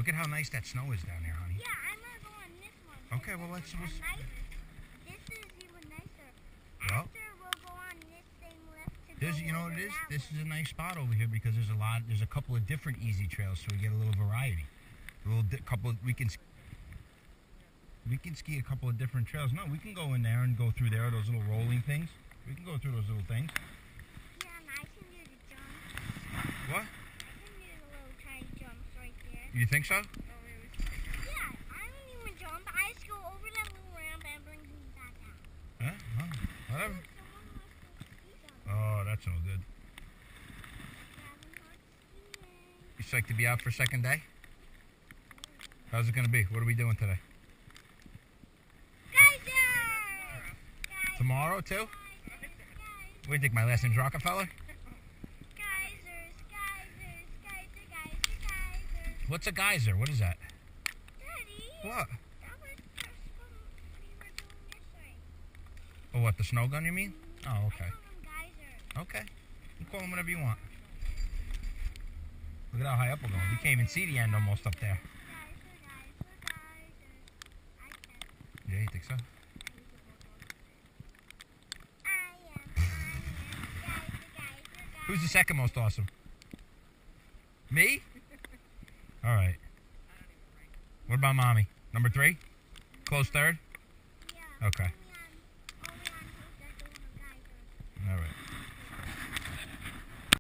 Look at how nice that snow is down there, honey. Yeah, I'm gonna go on this one. Okay, well let's. This is even nicer. Well, After we'll go on this thing left to there's, go you know what over it is? that This way. is a nice spot over here because there's a couple of different easy trails, so we get a little variety. We can ski a couple of different trails. No, we can go in there and go through there, those little rolling things. We can go through those little things. Yeah, and I can do the jumps. What? I can do the little tiny jumps right there. You think so? Yeah, I don't even jump. I just go over that little ramp and bring me back out. Huh? Well, whatever. Someone wants to ski down Oh, that's no good. there. You psyched to be out for second day? How's it going to be? What are we doing today? Geysers! Tomorrow, too? What do you think, my last name's Rockefeller? Geysers. What's a geyser? What is that? Daddy, What? that was just when we were doing this thing. Oh, what, the snow gun you mean? Oh, okay. I call them geysers. Okay. You call them whatever you want. Look at how high up we're going. You can't even see the end almost up there. Yeah, you think so? Who's the second most awesome? Me? All right. What about mommy? Number 3? Close third? Yeah. Okay.